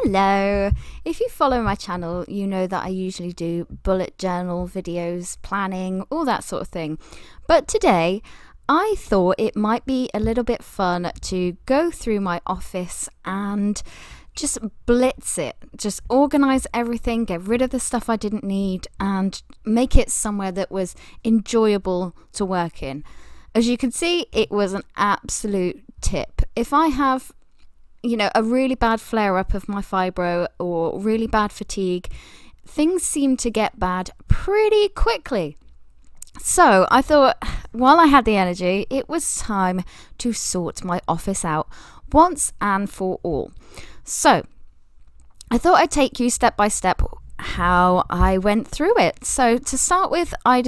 Hello! If you follow my channel, you know that I usually do bullet journal videos, planning, all that sort of thing. But today, I thought it might be a little bit fun to go through my office and just blitz it. Just organize everything, get rid of the stuff I didn't need, and make it somewhere that was enjoyable to work in. As you can see, it was an absolute tip. If I have a really bad flare-up of my fibro or really bad fatigue, things seem to get bad pretty quickly. So I thought, while I had the energy, it was time to sort my office out once and for all. So I thought I'd take you step by step how I went through it. So to start with, I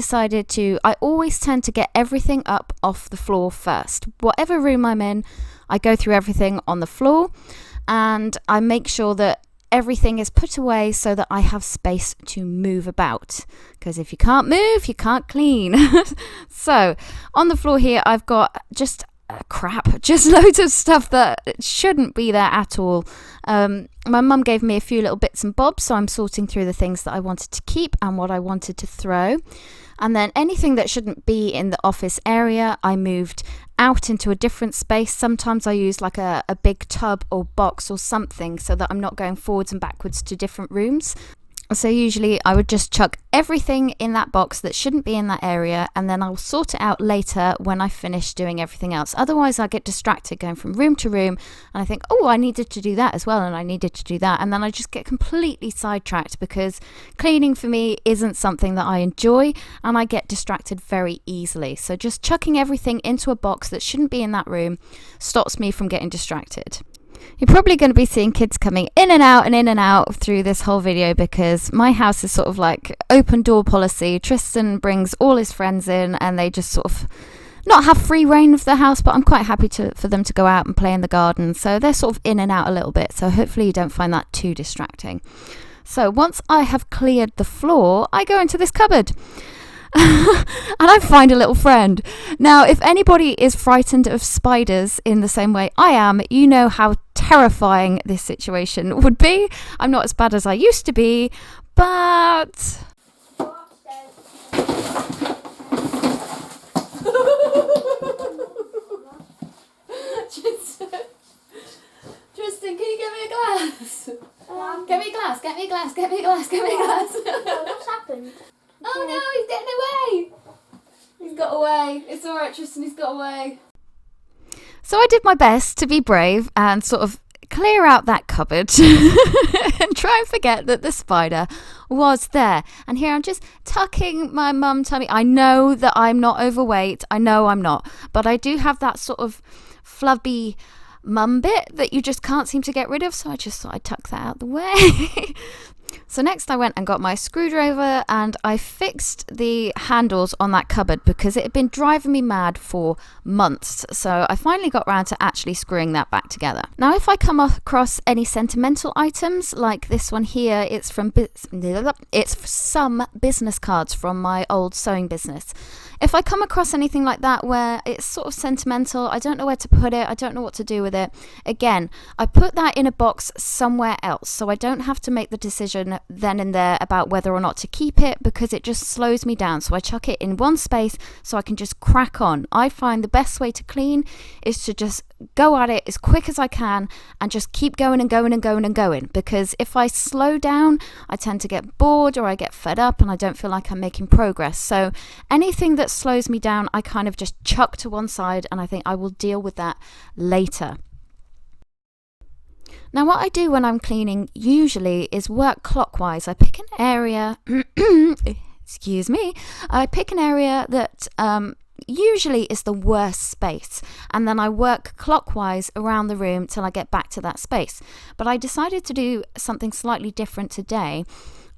always tend to get everything up off the floor first. Whatever room I'm in, I go through everything on the floor and I make sure that everything is put away so that I have space to move about. Because if you can't move, you can't clean. So on the floor here, I've got just loads of stuff that shouldn't be there at all. My mum gave me a few little bits and bobs, so I'm sorting through the things that I wanted to keep and what I wanted to throw. And then anything that shouldn't be in the office area, I moved out into a different space. Sometimes I use like a big tub or box or something so that I'm not going forwards and backwards to different rooms. So usually I would just chuck everything in that box that shouldn't be in that area, and then I'll sort it out later when I finish doing everything else. Otherwise I get distracted going from room to room and I think, oh, I needed to do that as well and I needed to do that, and then I just get completely sidetracked because cleaning for me isn't something that I enjoy and I get distracted very easily. So just chucking everything into a box that shouldn't be in that room stops me from getting distracted. You're probably going to be seeing kids coming in and out through this whole video because my house is sort of like open door policy. Tristan brings all his friends in and they just sort of not have free reign of the house, but I'm quite happy for them to go out and play in the garden. So they're sort of in and out a little bit. So hopefully you don't find that too distracting. So once I have cleared the floor, I go into this cupboard. And I find a little friend. Now, if anybody is frightened of spiders in the same way I am, you know how terrifying this situation would be. I'm not as bad as I used to be, but... Tristan, can you get me a glass? Get me a glass, get me a glass, get me a glass, get me a glass. What's happened? Oh no, he's getting away! He's got away. It's alright, Tristan, he's got away. So I did my best to be brave and sort of clear out that cupboard and try and forget that the spider was there. And here I'm just tucking my mum tummy. I know that I'm not overweight. I know I'm not. But I do have that sort of flubby mum bit that you just can't seem to get rid of. So I just thought I'd tuck that out the way. So next I went and got my screwdriver and I fixed the handles on that cupboard because it had been driving me mad for months. So I finally got around to actually screwing that back together. Now if I come across any sentimental items like this one here, it's some business cards from my old sewing business. If I come across anything like that where it's sort of sentimental, I don't know where to put it, I don't know what to do with it, again, I put that in a box somewhere else so I don't have to make the decision then and there about whether or not to keep it because it just slows me down. So I chuck it in one space so I can just crack on. I find the best way to clean is to just go at it as quick as I can and just keep going and going and going and going, because if I slow down, I tend to get bored or I get fed up and I don't feel like I'm making progress. So anything that slows me down, I kind of just chuck to one side and I think I will deal with that later. Now what I do when I'm cleaning usually is work clockwise. I pick an area, I pick an area that usually is the worst space, and then I work clockwise around the room till I get back to that space. But I decided to do something slightly different today.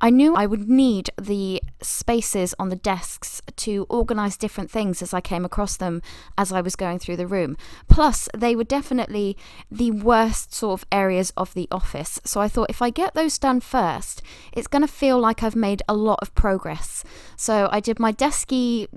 I knew I would need the spaces on the desks to organise different things as I came across them as I was going through the room. Plus, they were definitely the worst sort of areas of the office. So I thought if I get those done first, it's going to feel like I've made a lot of progress. So I did my desky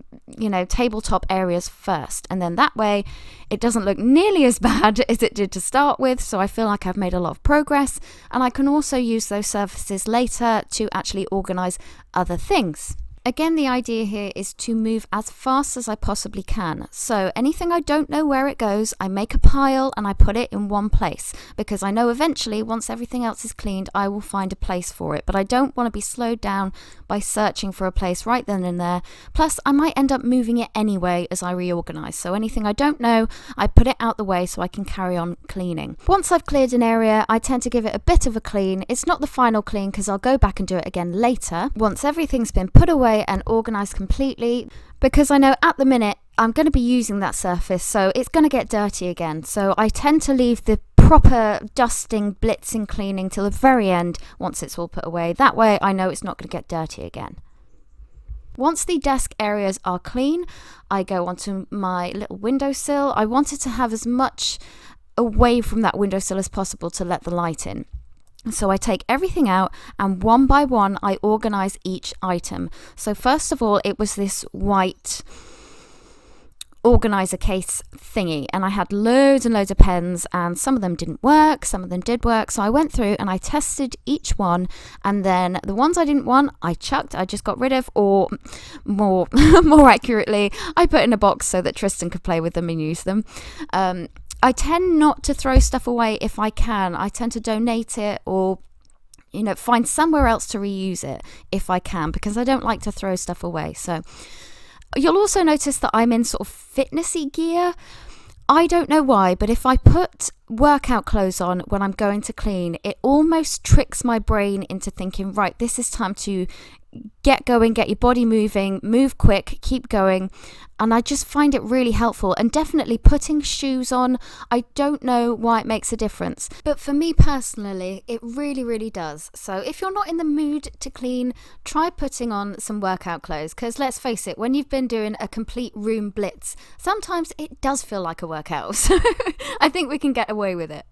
tabletop areas first, and then that way it doesn't look nearly as bad as it did to start with. So I feel like I've made a lot of progress, and I can also use those surfaces later to actually organize other things. Again, the idea here is to move as fast as I possibly can. So anything I don't know where it goes, I make a pile and I put it in one place, because I know eventually, once everything else is cleaned, I will find a place for it. But I don't want to be slowed down by searching for a place right then and there. Plus, I might end up moving it anyway as I reorganize. So anything I don't know, I put it out the way so I can carry on cleaning. Once I've cleared an area, I tend to give it a bit of a clean. It's not the final clean, because I'll go back and do it again later, once everything's been put away and organized completely, because I know at the minute I'm going to be using that surface, so it's going to get dirty again. So I tend to leave the proper dusting, blitzing, cleaning till the very end once it's all put away. That way I know it's not going to get dirty again. Once the desk areas are clean, I go onto my little windowsill. I wanted to have as much away from that windowsill as possible to let the light in. So I take everything out, and one by one I organize each item. So first of all, it was this white organizer case thingy, and I had loads and loads of pens, and some of them didn't work, some of them did work. So I went through and I tested each one, and then the ones I didn't want, I chucked, I just got rid of, or more accurately, I put in a box so that Tristan could play with them and use them. I tend not to throw stuff away if I can. I tend to donate it, or find somewhere else to reuse it if I can, because I don't like to throw stuff away. So you'll also notice that I'm in sort of fitnessy gear. I don't know why, but if I put workout clothes on when I'm going to clean, it almost tricks my brain into thinking, right, this is time to get going, get your body moving, move quick, keep going. And I just find it really helpful. And definitely putting shoes on, I don't know why it makes a difference, but for me personally, it really, really does. So if you're not in the mood to clean, try putting on some workout clothes, because let's face it, when you've been doing a complete room blitz, sometimes it does feel like a workout. So I think we can get away with it.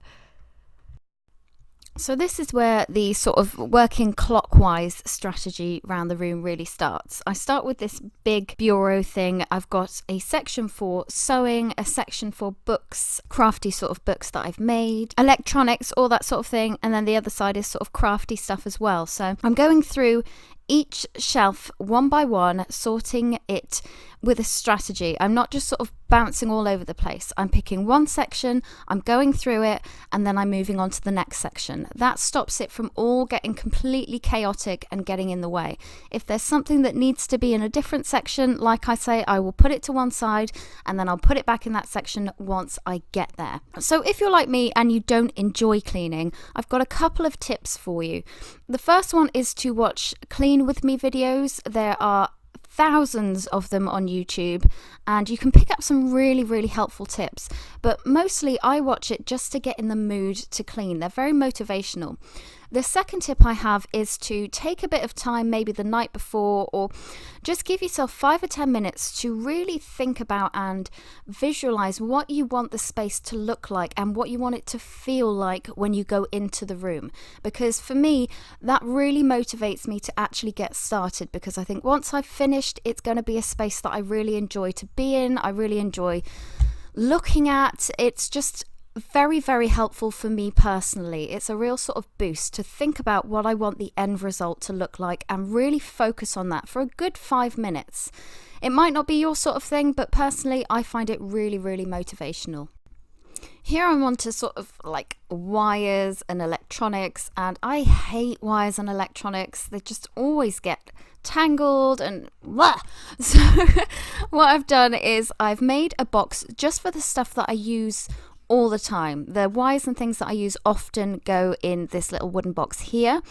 So this is where the sort of working clockwise strategy around the room really starts. I start with this big bureau thing. I've got a section for sewing, a section for books, crafty sort of books that I've made, electronics, all that sort of thing. And then the other side is sort of crafty stuff as well. So I'm going through each shelf one by one, sorting it with a strategy. I'm not just sort of bouncing all over the place. I'm picking one section, I'm going through it, and then I'm moving on to the next section. That stops it from all getting completely chaotic and getting in the way. If there's something that needs to be in a different section, like I say, I will put it to one side and then I'll put it back in that section once I get there. So if you're like me and you don't enjoy cleaning, I've got a couple of tips for you. The first one is to watch Clean With Me videos. There are thousands of them on YouTube, and you can pick up some really, really helpful tips. But mostly I watch it just to get in the mood to clean. They're very motivational. The second tip I have is to take a bit of time, maybe the night before, or just give yourself 5 or 10 minutes to really think about and visualize what you want the space to look like and what you want it to feel like when you go into the room. Because for me, that really motivates me to actually get started, because I think once I've finished, it's going to be a space that I really enjoy to be in. I really enjoy looking at. It's just very, very helpful for me personally. It's a real sort of boost to think about what I want the end result to look like and really focus on that for a good 5 minutes. It might not be your sort of thing, but personally I find it really, really motivational. Here I'm on to sort of like wires and electronics, and I hate wires and electronics. They just always get tangled and blah. So what I've done is I've made a box just for the stuff that I use all the time. The wires and things that I use often go in this little wooden box here.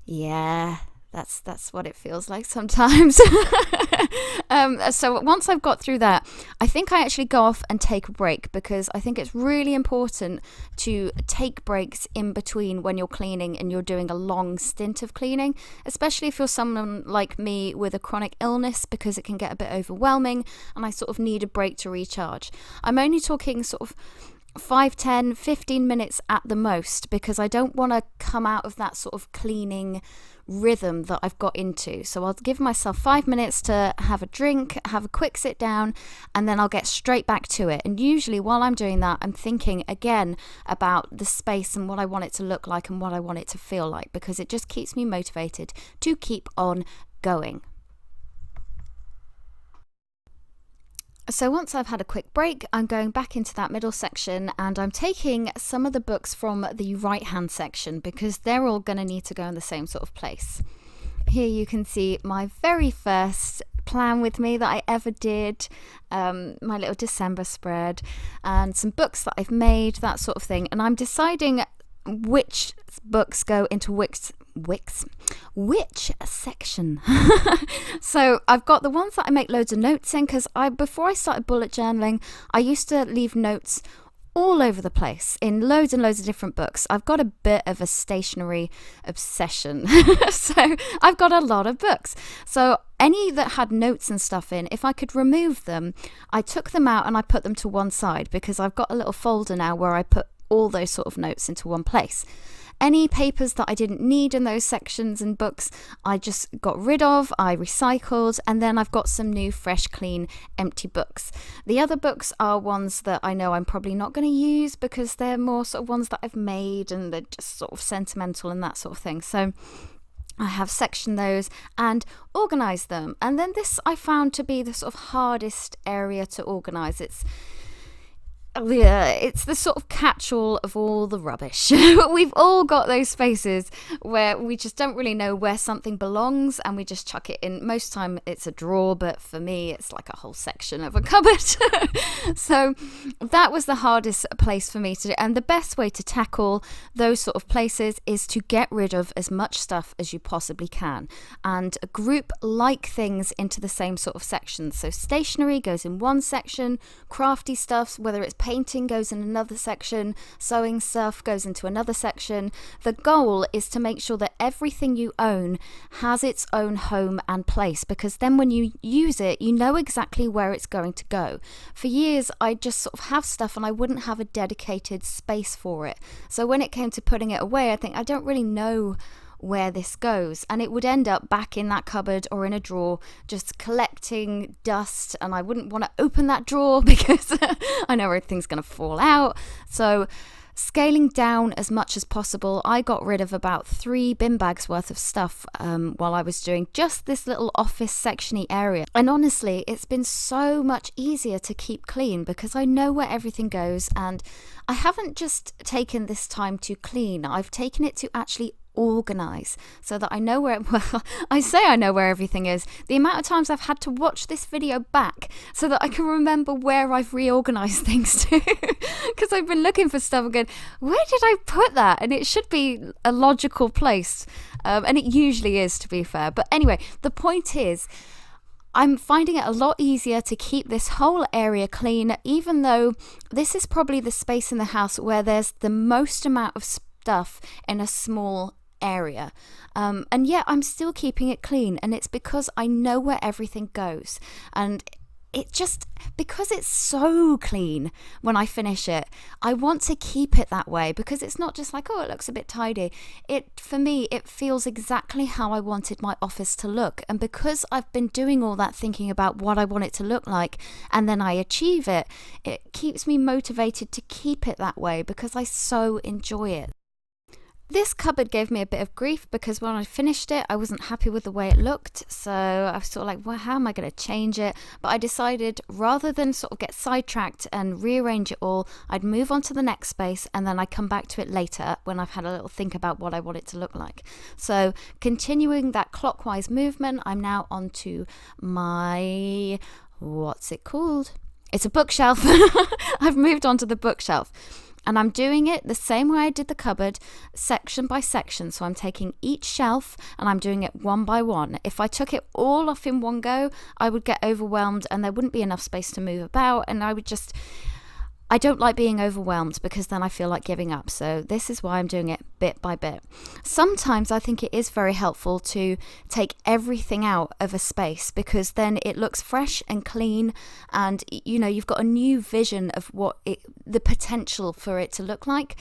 Yeah, that's what it feels like sometimes. So once I've got through that, I think I actually go off and take a break, because I think it's really important to take breaks in between when you're cleaning and you're doing a long stint of cleaning, especially if you're someone like me with a chronic illness, because it can get a bit overwhelming and I sort of need a break to recharge. I'm only talking sort of 5, 10, 15 minutes at the most, because I don't want to come out of that sort of cleaning rhythm that I've got into. So I'll give myself 5 minutes to have a drink, have a quick sit down, and then I'll get straight back to it. And usually while I'm doing that, I'm thinking again about the space and what I want it to look like and what I want it to feel like, because it just keeps me motivated to keep on going. So once I've had a quick break, I'm going back into that middle section, and I'm taking some of the books from the right hand section because they're all going to need to go in the same sort of place. Here you can see my very first plan with me that I ever did, my little December spread, and some books that I've made, that sort of thing. And I'm deciding which books go into which section. So I've got the ones that I make loads of notes in, because before I started bullet journaling, I used to leave notes all over the place in loads and loads of different books. I've got a bit of a stationery obsession. So I've got a lot of books. So any that had notes and stuff in, if I could remove them, I took them out and I put them to one side, because I've got a little folder now where I put all those sort of notes into one place. Any papers that I didn't need in those sections and books, I just got rid of, I recycled, and then I've got some new, fresh, clean, empty books. The other books are ones that I know I'm probably not going to use because they're more sort of ones that I've made and they're just sort of sentimental and that sort of thing. So I have sectioned those and organised them. And then this I found to be the sort of hardest area to organise. It's the sort of catch-all of all the rubbish. We've all got those spaces where we just don't really know where something belongs and we just chuck it in. Most time it's a drawer, but for me it's like a whole section of a cupboard. So that was the hardest place for me to do. And the best way to tackle those sort of places is to get rid of as much stuff as you possibly can and group like things into the same sort of sections. So stationery goes in one section, crafty stuff, whether it's painting, goes in another section, sewing stuff goes into another section. The goal is to make sure that everything you own has its own home and place, because then when you use it, you know exactly where it's going to go. For years, I just sort of have stuff and I wouldn't have a dedicated space for it. So when it came to putting it away, I think I don't really know where this goes, and it would end up back in that cupboard or in a drawer just collecting dust, and I wouldn't want to open that drawer because I know everything's going to fall out. So scaling down as much as possible, I got rid of about 3 bin bags worth of stuff while I was doing just this little office sectiony area. And honestly, it's been so much easier to keep clean because I know where everything goes, and I haven't just taken this time to clean, I've taken it to actually organize so that I know where I say I know where everything is. The amount of times I've had to watch this video back so that I can remember where I've reorganized things to, because I've been looking for stuff and going, where did I put that? And it should be a logical place, and it usually is, to be fair. But anyway, the point is, I'm finding it a lot easier to keep this whole area clean, even though this is probably the space in the house where there's the most amount of stuff in a small area, and yet I'm still keeping it clean, and it's because I know where everything goes. And it just, because it's so clean when I finish it, I want to keep it that way, because it's not just like, oh, it looks a bit tidy. For me, it feels exactly how I wanted my office to look. And because I've been doing all that thinking about what I want it to look like, and then I achieve it, it keeps me motivated to keep it that way because I so enjoy it. This cupboard gave me a bit of grief because when I finished it, I wasn't happy with the way it looked. So I was sort of like, well, how am I going to change it? But I decided rather than sort of get sidetracked and rearrange it all, I'd move on to the next space and then I'd come back to it later when I've had a little think about what I want it to look like. So continuing that clockwise movement, I'm now onto my, what's it called? It's a bookshelf. I've moved on to the bookshelf. And I'm doing it the same way I did the cupboard, section by section. So I'm taking each shelf and I'm doing it one by one. If I took it all off in one go, I would get overwhelmed and there wouldn't be enough space to move about, and I don't like being overwhelmed because then I feel like giving up. So this is why I'm doing it bit by bit. Sometimes I think it is very helpful to take everything out of a space because then it looks fresh and clean, and you've got a new vision of the potential for it to look like.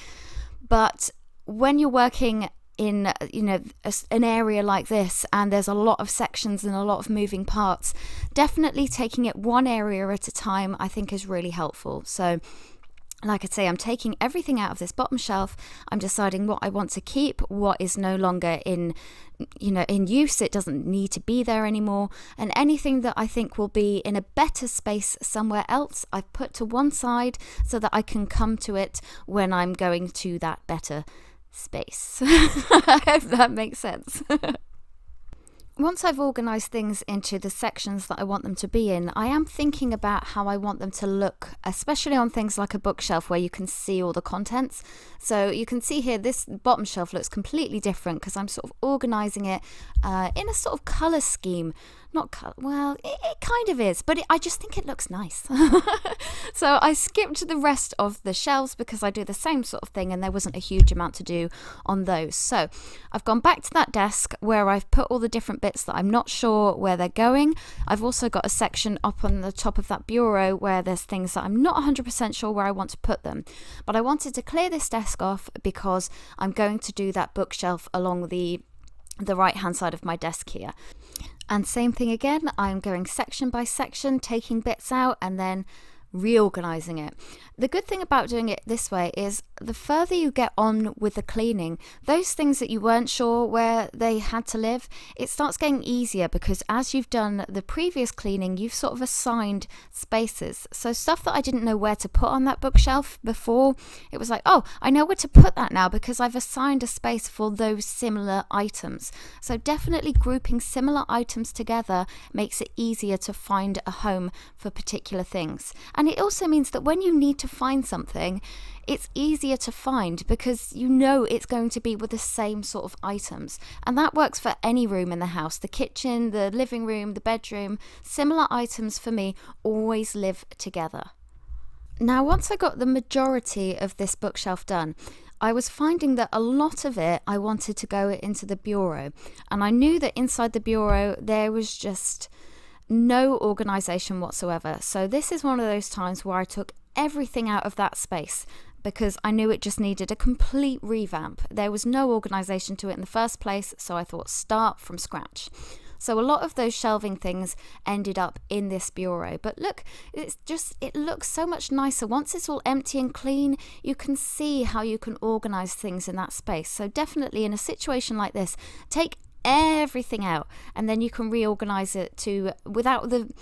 But when you're working in an area like this and there's a lot of sections and a lot of moving parts, definitely taking it one area at a time I think is really helpful. So like I say, I'm taking everything out of this bottom shelf. I'm deciding what I want to keep, what is no longer in use. It doesn't need to be there anymore. And anything that I think will be in a better space somewhere else, I've put to one side so that I can come to it when I'm going to that better space. I hope that makes sense. Once I've organised things into the sections that I want them to be in, I am thinking about how I want them to look, especially on things like a bookshelf where you can see all the contents. So you can see here, this bottom shelf looks completely different because I'm sort of organising it in a sort of colour scheme. It kind of is, but I just think it looks nice. So I skipped the rest of the shelves because I do the same sort of thing and there wasn't a huge amount to do on those. So I've gone back to that desk where I've put all the different bits that I'm not sure where they're going. I've also got a section up on the top of that bureau where there's things that I'm not 100% sure where I want to put them. But I wanted to clear this desk off because I'm going to do that bookshelf along the right hand side of my desk here. And same thing again, I'm going section by section, taking bits out and then reorganizing it. The good thing about doing it this way is the further you get on with the cleaning, those things that you weren't sure where they had to live, it starts getting easier because as you've done the previous cleaning, you've sort of assigned spaces. So stuff that I didn't know where to put on that bookshelf before, it was like, oh, I know where to put that now because I've assigned a space for those similar items. So definitely grouping similar items together makes it easier to find a home for particular things. And it also means that when you need to find something, it's easier to find because you know it's going to be with the same sort of items. And that works for any room in the house. The kitchen, the living room, the bedroom, similar items for me always live together. Now, once I got the majority of this bookshelf done, I was finding that a lot of it I wanted to go into the bureau. And I knew that inside the bureau there was just no organisation whatsoever. So this is one of those times where I took everything out of that space because I knew it just needed a complete revamp. There was no organisation to it in the first place, so I thought start from scratch. So a lot of those shelving things ended up in this bureau. But look, it looks so much nicer. Once it's all empty and clean, you can see how you can organise things in that space. So definitely in a situation like this, take everything out and then you can reorganize it to without the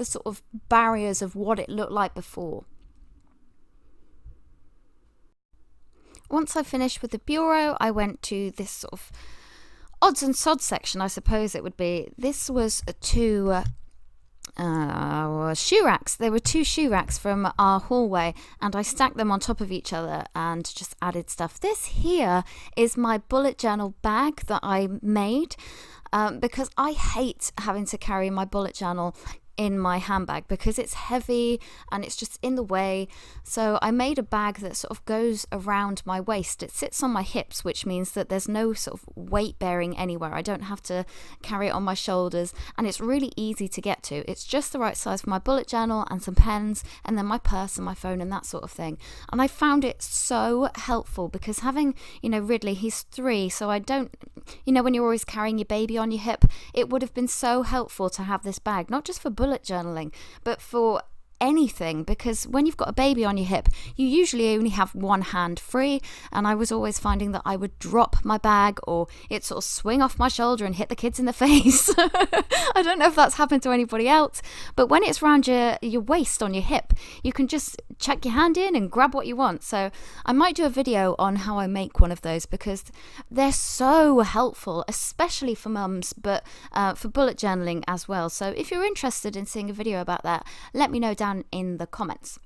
sort of barriers of what it looked like before. Once I finished with the bureau, I went to this sort of odds and sods section, I suppose it would be. This was two shoe racks. There were two shoe racks from our hallway and I stacked them on top of each other and just added stuff. This here is my bullet journal bag that I made because I hate having to carry my bullet journal in my handbag because it's heavy and it's just in the way. So I made a bag that sort of goes around my waist. It sits on my hips, which means that there's no sort of weight bearing anywhere. I don't have to carry it on my shoulders and it's really easy to get to. It's just the right size for my bullet journal and some pens and then my purse and my phone and that sort of thing. And I found it so helpful because having, Ridley, he's 3, so I don't, when you're always carrying your baby on your hip, it would have been so helpful to have this bag, not just for bullet journaling, but for anything, because when you've got a baby on your hip, you usually only have one hand free, and I was always finding that I would drop my bag or it sort of swing off my shoulder and hit the kids in the face. I don't know if that's happened to anybody else, but when it's around your waist on your hip, you can just chuck your hand in and grab what you want. So I might do a video on how I make one of those because they're so helpful, especially for mums, but for bullet journaling as well. So if you're interested in seeing a video about that, let me know down in the comments.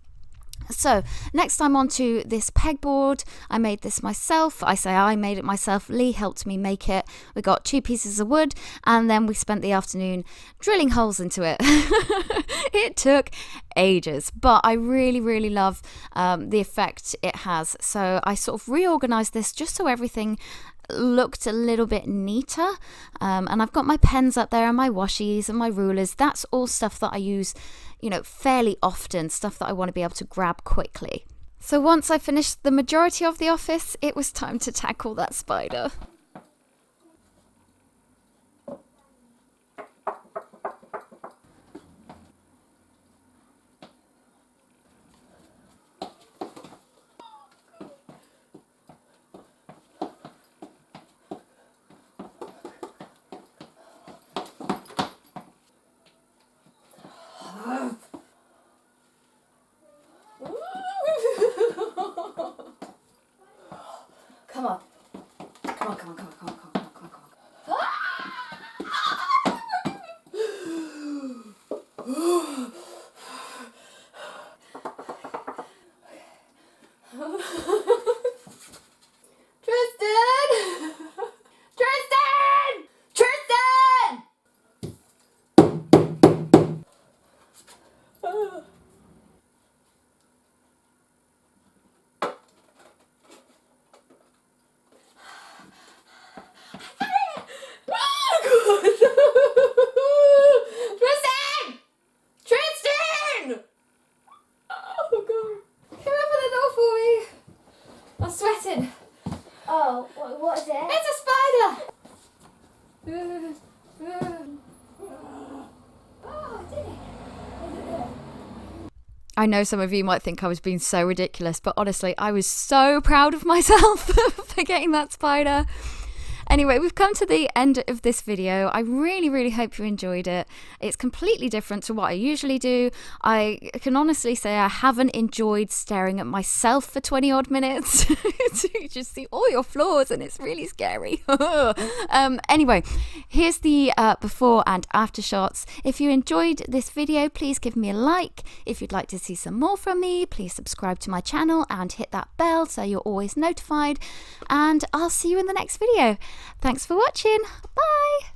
So next I'm onto this pegboard. I made this myself. I say I made it myself. Lee helped me make it. We got 2 pieces of wood and then we spent the afternoon drilling holes into it. It took ages, but I really love the effect it has. So I sort of reorganized this just so everything looked a little bit neater, and I've got my pens up there and my washies and my rulers. That's all stuff that I use, fairly often, stuff that I want to be able to grab quickly. So once I finished the majority of the office, it was time to tackle that spider. Come on. Come on, come on, come on, come on, come on, come on, come on. Tristan! Tristan! Tristan! Tristan! Tristan! Oh god. Come open the door for me. I'm sweating. Oh, what is it? It's a spider! Oh, I did it. I know some of you might think I was being so ridiculous, but honestly, I was so proud of myself for getting that spider. Anyway, we've come to the end of this video. I really hope you enjoyed it. It's completely different to what I usually do. I can honestly say I haven't enjoyed staring at myself for 20 odd minutes. You just see all your flaws and it's really scary. Anyway, here's the before and after shots. If you enjoyed this video, please give me a like. If you'd like to see some more from me, please subscribe to my channel and hit that bell so you're always notified. And I'll see you in the next video. Thanks for watching. Bye.